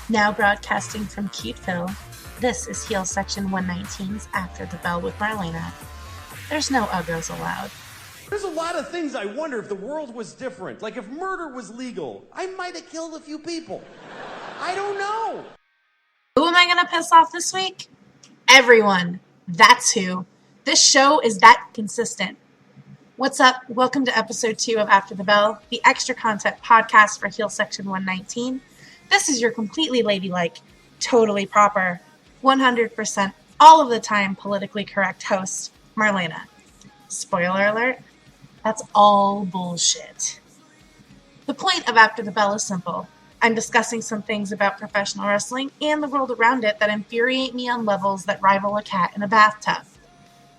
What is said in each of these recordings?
Now broadcasting from Cuteville, this is Heel Section 119's After the Bell with Marlena. There's no uggos allowed. There's a lot of things I wonder if the world was different. Like if murder was legal, I might have killed a few people. I don't know. Who am I going to piss off this week? Everyone. That's who. This show is that consistent. What's up? Welcome to episode 2 of After the Bell, the extra content podcast for Heel Section 119. This is your completely ladylike, totally proper, 100% all of the time politically correct host, Marlena. Spoiler alert, that's all bullshit. The point of After the Bell is simple. I'm discussing some things about professional wrestling and the world around it that infuriate me on levels that rival a cat in a bathtub.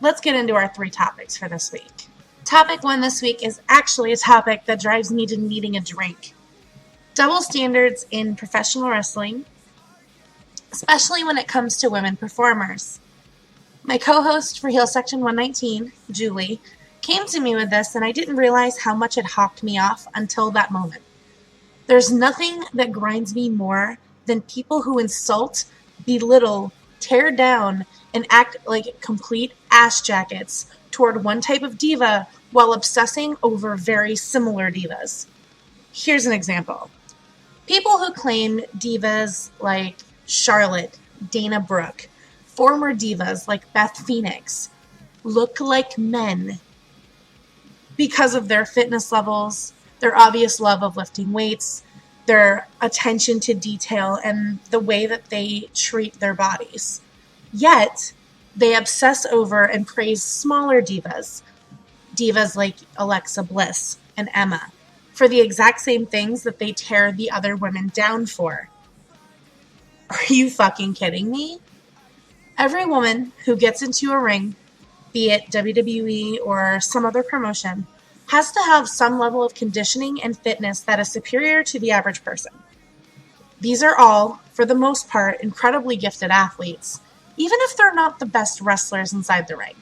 Let's get into our 3 topics for this week. Topic 1 this week is actually a topic that drives me to needing a drink. Double standards in professional wrestling, especially when it comes to women performers. My co-host for Heel Section 119, Julie, came to me with this and I didn't realize how much it hawked me off until that moment. There's nothing that grinds me more than people who insult, belittle, tear down, and act like complete ass jackets toward one type of diva while obsessing over very similar divas. Here's an example. People who claim divas like Charlotte, Dana Brooke, former divas like Beth Phoenix, look like men because of their fitness levels, their obvious love of lifting weights, their attention to detail, and the way that they treat their bodies. Yet, they obsess over and praise smaller divas like Alexa Bliss and Emma, for the exact same things that they tear the other women down for. Are you fucking kidding me? Every woman who gets into a ring, be it WWE or some other promotion, has to have some level of conditioning and fitness that is superior to the average person. These are all, for the most part, incredibly gifted athletes, even if they're not the best wrestlers inside the ring.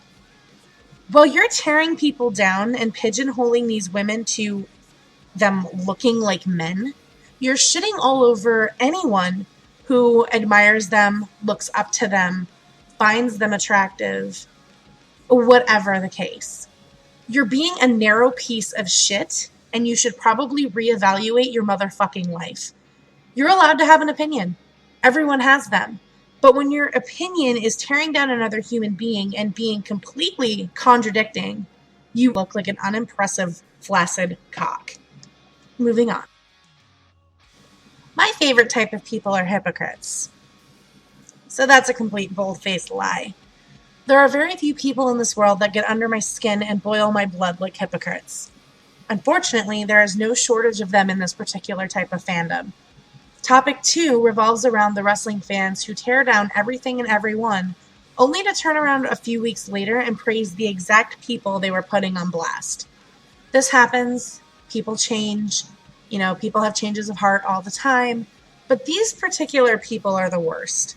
While you're tearing people down and pigeonholing these women to them looking like men, you're shitting all over anyone who admires them, looks up to them, finds them attractive, whatever the case. You're being a narrow piece of shit, and you should probably reevaluate your motherfucking life. You're allowed to have an opinion. Everyone has them. But when your opinion is tearing down another human being and being completely contradicting, you look like an unimpressive, flaccid cock. Moving on. My favorite type of people are hypocrites. So that's a complete bold-faced lie. There are very few people in this world that get under my skin and boil my blood like hypocrites. Unfortunately, there is no shortage of them in this particular type of fandom. Topic 2 revolves around the wrestling fans who tear down everything and everyone, only to turn around a few weeks later and praise the exact people they were putting on blast. This happens. People change, people have changes of heart all the time, but these particular people are the worst.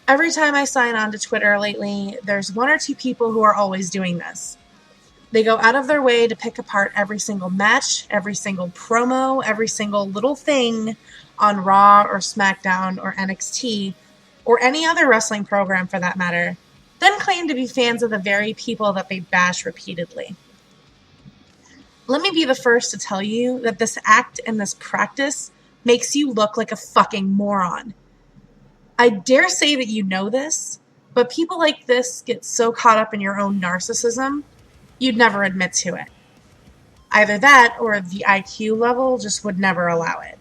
Every time I sign on to Twitter lately, there's 1 or 2 people who are always doing this. They go out of their way to pick apart every single match, every single promo, every single little thing on Raw or SmackDown or NXT, or any other wrestling program for that matter, then claim to be fans of the very people that they bash repeatedly. Let me be the first to tell you that this act and this practice makes you look like a fucking moron. I dare say that you know this, but people like this get so caught up in your own narcissism, you'd never admit to it. Either that or the IQ level just would never allow it.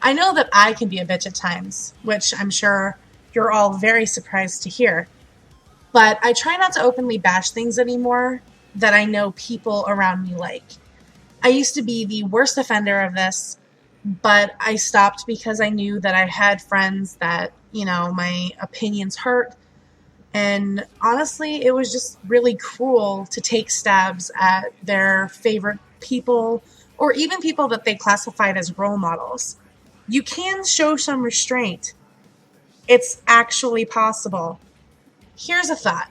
I know that I can be a bitch at times, which I'm sure you're all very surprised to hear, but I try not to openly bash things anymore that I know people around me like. I used to be the worst offender of this, but I stopped because I knew that I had friends that, my opinions hurt. And honestly, it was just really cruel to take stabs at their favorite people or even people that they classified as role models. You can show some restraint. It's actually possible. Here's a thought.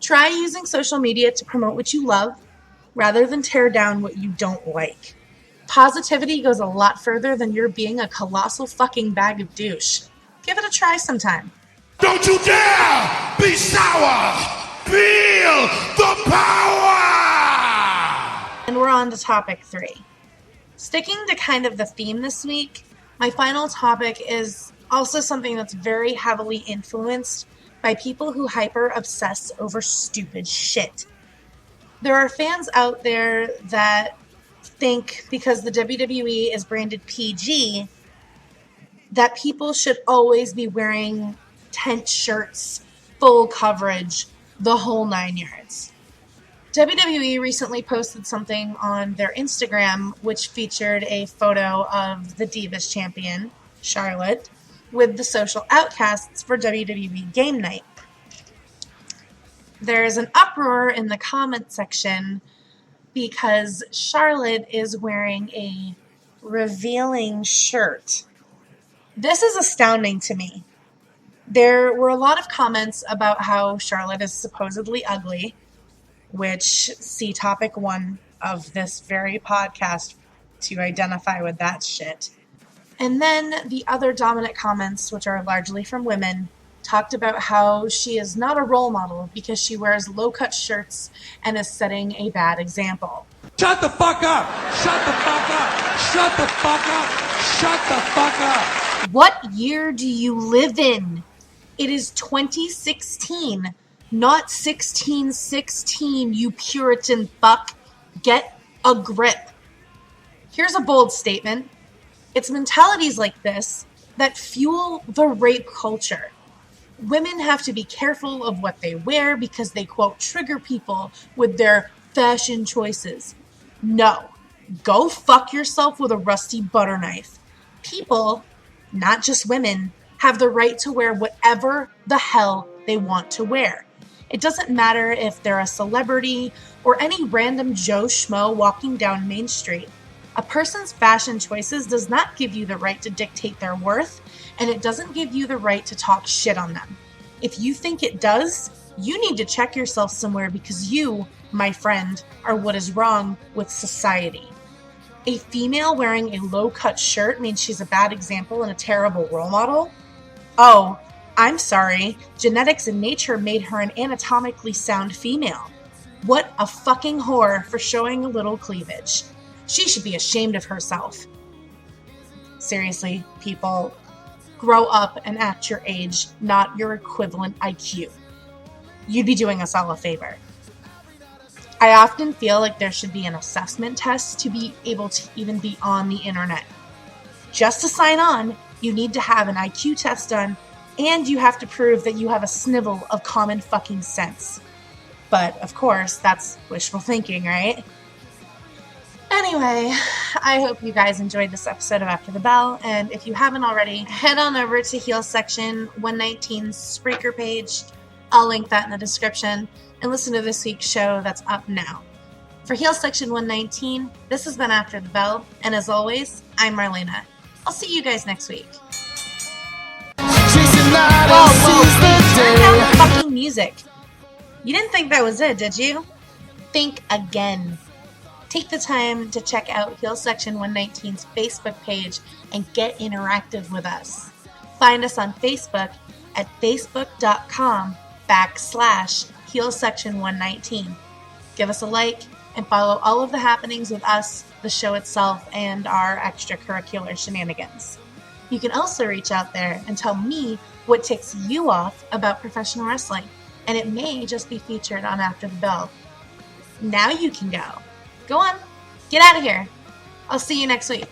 Try using social media to promote what you love rather than tear down what you don't like. Positivity goes a lot further than you're being a colossal fucking bag of douche. Give it a try sometime. Don't you dare be sour! Feel the power! And we're on to topic 3. Sticking to kind of the theme this week, my final topic is also something that's very heavily influenced by people who hyper-obsess over stupid shit. There are fans out there that think because the WWE is branded PG, that people should always be wearing tent shirts, full coverage, the whole 9 yards. WWE recently posted something on their Instagram which featured a photo of the Divas champion, Charlotte, with the social outcasts for WWE Game Night. There's an uproar in the comment section because Charlotte is wearing a revealing shirt. This is astounding to me. There were a lot of comments about how Charlotte is supposedly ugly, which see topic 1 of this very podcast to identify with that shit. And then the other dominant comments, which are largely from women, talked about how she is not a role model because she wears low-cut shirts and is setting a bad example. Shut the fuck up! Shut the fuck up! Shut the fuck up! Shut the fuck up! What year do you live in? It is 2016, not 1616, you Puritan fuck. Get a grip. Here's a bold statement. It's mentalities like this that fuel the rape culture. Women have to be careful of what they wear because they, quote, trigger people with their fashion choices. No. Go fuck yourself with a rusty butter knife. People, not just women, have the right to wear whatever the hell they want to wear. It doesn't matter if they're a celebrity or any random Joe Schmo walking down Main Street. A person's fashion choices does not give you the right to dictate their worth, and it doesn't give you the right to talk shit on them. If you think it does, you need to check yourself somewhere because you, my friend, are what is wrong with society. A female wearing a low-cut shirt means she's a bad example and a terrible role model? Oh, I'm sorry. Genetics and nature made her an anatomically sound female. What a fucking whore for showing a little cleavage. She should be ashamed of herself. Seriously, people, grow up and act your age, not your equivalent IQ. You'd be doing us all a favor. I often feel like there should be an assessment test to be able to even be on the internet. Just to sign on, you need to have an IQ test done, and you have to prove that you have a snivel of common fucking sense. But, of course, that's wishful thinking, right? Anyway, I hope you guys enjoyed this episode of After the Bell, and if you haven't already, head on over to Heel Section 119's Spreaker page. I'll link that in the description, and listen to this week's show that's up now. For Heel Section 119, this has been After the Bell, and as always, I'm Marlena. I'll see you guys next week. Whoa, turn down the fucking music. You didn't think that was it, did you? Think again. Take the time to check out Heel Section 119's Facebook page and get interactive with us. Find us on Facebook at facebook.com/Heel Section 119. Give us a like and follow all of the happenings with us, the show itself, and our extracurricular shenanigans. You can also reach out there and tell me what ticks you off about professional wrestling, and it may just be featured on After the Bell. Now you can go. Go on. Get out of here. I'll see you next week.